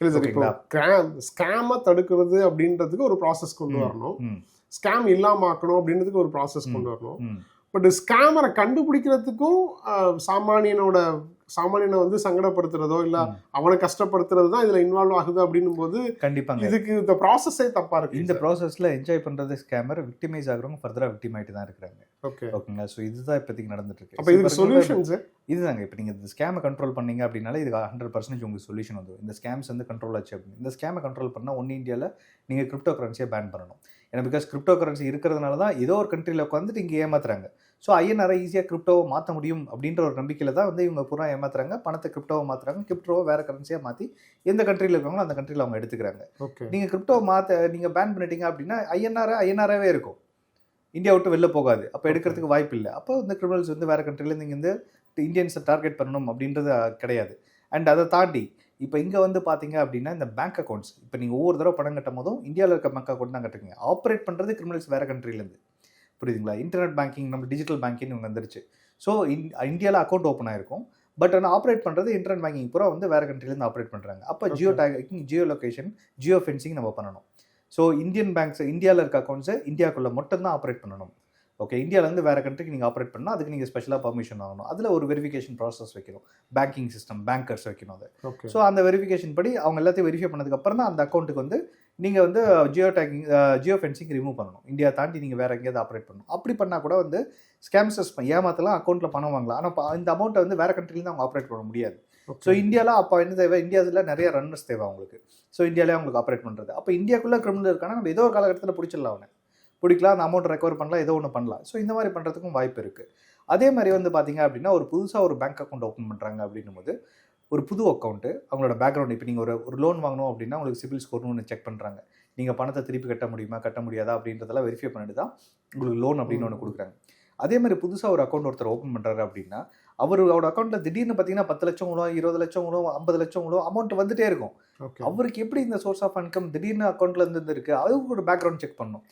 இல்லை சார், இப்போ ஸ்கேமை தடுக்கிறது அப்படின்றதுக்கு ஒரு ப்ராசஸ் கொண்டு வரணும், ஸ்கேம் இல்லாம ஆக்கணும் அப்படின்றதுக்கு ஒரு ப்ராசஸ் கொண்டு வரணும். பட் ஸ்கேமரை கண்டுபிடிக்கிறதுக்கும் சாமானியனை வந்து சங்கடப்படுத்துறதோ இல்ல அவனை கஷ்டப்படுத்துறது தான் இதுல இன்வால்வ் ஆகுது அப்படின்னும் போது கண்டிப்பாங்க இதுக்கு இந்த ப்ராசஸே தப்பா இருக்கு. இந்த ப்ராசஸ்ல என்ஜாய் பண்றது ஸ்கேமர், விக்டிமைஸ் ஆகுறவங்க ஃபர்தரா விக்டிம் ஆயிட்டு தான் இருக்காங்க. ஓகேங்களா? ஸோ இதுதான் இப்போதைக்கு நடந்துட்டு இருக்கு. அப்போ இதுக்கு சொல்யூஷன்ஸ் இதுதாங்க. இப்போ நீங்கள் இந்த ஸ்கேமை கண்ட்ரோல் பண்ணீங்க அப்படின்னாலே இது 100% உங்களுக்கு சொல்யூஷன் வந்து இந்த ஸ்கேம்ஸ் வந்து கண்ட்ரோல் ஆச்சு அப்படின்னு. இந்த ஸ்கேமை கண்ட்ரோல் பண்ணால் ஒன்று இந்தியாவில் நீங்கள் கிரிப்டோ கரன்சியை பேன் பண்ணணும். ஏன்னா பிகாஸ் கிரிப்டோ கரன்சி இருக்கிறதுனால தான் ஏதோ ஒரு கண்ட்ரியில் உட்காந்துட்டு இங்கே ஏமாத்துறாங்க. ஸோ ஐஎன்ஆரை ஈஸியாக கிரிப்டோவை மாற்ற முடியும் அப்படின்ற ஒரு நம்பிக்கையில் தான் வந்து இவங்க பூரா ஏமாத்துறாங்க. பணத்தை கிரிப்டோவை மாற்றுறாங்க, கிரிப்டோவை வேறு கரன்சியாக மாற்றி எந்த கண்ட்ரியில் இருக்காங்களோ அந்த கண்ட்ரியில் அவங்க எடுத்துக்கிறாங்க. நீங்கள் கிரிப்டோவை நீங்கள் பேன் பண்ணிட்டீங்க அப்படின்னா ஐஎன்ஆராகவே இருக்கும், இந்தியா விட்டு வெளில போகாது. அப்போ எடுக்கிறதுக்கு வாய்ப்பு இல்லை. அப்போ இந்த கிரிமினல்ஸ் வந்து வேறு கண்ட்ரிலேருந்து இங்கே வந்து இந்தியன்ஸை டார்கெட் பண்ணணும் அப்படின்றது கிடையாது. அண்ட் அதை தாண்டி இப்போ இங்கே வந்து பார்த்தீங்க அப்படின்னா இந்த பேங்க் அக்கௌண்ட்ஸ், இப்போ நீங்கள் ஒவ்வொரு தடவை பணம் கட்டும் போதும் இந்தியாவில் இருக்க பேங்க் அக்கௌண்ட் தான் கட்டுறீங்க. ஆப்ரேட் பண்ணுறது கிரிமினல்ஸ் வேறு கண்ட்ரிலேருந்து, புரியுதுங்களா? இன்டர்நெட் பேங்கிங், நம்ம டிஜிட்டல் பேங்கிங் இவங்க வந்துருச்சு. ஸோ இந்தியாவில் அக்கௌண்ட் ஓப்பன் ஆகிருக்கும், பட் ஆனால் ஆப்ரேட் பண்ணுறது இன்டர்நெட் பேங்கிங் பூரா வந்து வேறு கண்ட்ரிலேருந்து ஆப்ரேட் பண்ணுறாங்க. அப்போ Jio taking, Jio location, Jio fencing நம்ம பண்ணணும். ஸோ இந்தியன் பேங்க்ஸ் இந்தியாவில் இருக்க அக்கௌண்ட்ஸை இந்தியாவுக்குள்ளே மட்டும்தான் ஆப்ரேட் பண்ணணும். ஓகே, இந்தியாவிலேருந்து வேறு கண்ட்ரிக்கு நீங்கள் ஆப்ரேட் பண்ணால் அதுக்கு நீங்கள் ஸ்பெஷலாக பர்மிஷன் வாங்கணும். அதில் ஒரு வெரிஃபிகேஷன் ப்ராசஸ் வைக்கணும், பேங்கிங் சிஸ்டம், பேங்கர்ஸ் வைக்கணும் அது. ஸோ அந்த வெரிஃபிகேஷன் படி அவங்க எல்லாத்தையும் வெரிஃபை பண்ணதுக்கப்புறம் தான் அந்த அக்கௌண்ட்டுக்கு வந்து நீங்கள் வந்து Jio taking, Jio fencing remove பண்ணணும். இந்தியா தாண்டி நீங்கள் வேறு எங்கேயாவது ஆப்ரேட் பண்ணணும். அப்படி பண்ணால் கூட வந்து ஸ்கேம்ஸஸ் ஏமாத்தலாம், அக்கௌண்ட்டில் பணம் வாங்கலாம். ஆனால் இந்த அமௌண்ட்டை வந்து வேறு கண்ட்ரிலேருந்து அவங்க ஆப்ரேட் பண்ண முடியாது. ஸோ இந்தியாவில் அப்போ என்ன தேவை? இந்தியாவில் நிறைய ரன்னர்ஸ் தேவை அவங்களுக்கு. ஸோ இந்தியாவிலே அவங்களுக்கு ஆப்ரேட் பண்ணுறது. அப்போ இந்தியாவுக்குள்ளே கிரிமினல் இருக்கானா நம்ம ஏதோ ஒரு காலகட்டத்தில் பிடிச்சிடலாம், அவனை பிடிக்கலாம், அந்த அமௌண்ட் ரெக்கவர் பண்ணலாம், ஏதோ ஒன்று பண்ணலாம். ஸோ இந்த மாதிரி பண்ணுறதுக்கும் வாய்ப்பு இருக்குது. அதே மாதிரி வந்து பார்த்தீங்க அப்படின்னா ஒரு புதுசாக ஒரு பேங்க் அக்கௌண்ட் ஓப்பன் பண்ணுறாங்க அப்படின்னும் போது ஒரு புது அக்கௌண்ட்டு, அவங்களோட பேக்ரவுண்ட், இப்போ நீங்கள் ஒரு லோன் வாங்கணும் அப்படின்னா உங்களுக்கு சிபில் ஸ்கோர்னு ஒன்று செக் பண்ணுறாங்க. நீங்கள் பணத்தை திருப்பி கட்ட முடியுமா, கட்ட முடியாதா அப்படின்றதெல்லாம் வெரிஃபை பண்ணிட்டு தான் உங்களுக்கு லோன் அப்படின்னு ஒன்று கொடுக்குறாங்க. அதே மாதிரி புதுசாக ஒரு அக்கௌண்ட் ஒருத்தர் ஓப்பன் பண்ணுறாரு அப்படின்னா அவரோட அக்கௌண்ட்டில் திடீர்னு பார்த்தீங்கன்னா 10 லட்சம் விழும், 20 லட்சம் விழும், 50 லட்சம் விழும், அமௌண்ட் வந்துட்டே இருக்கும். அவருக்கு எப்படி இந்த சோர்ஸ் ஆஃப் இன்கம் திடீர்னு அக்கௌண்ட்டில் இருந்து இருக்குது, அதுக்கு ஒரு பேக்ரவுண்ட் செக் பண்ணணும்.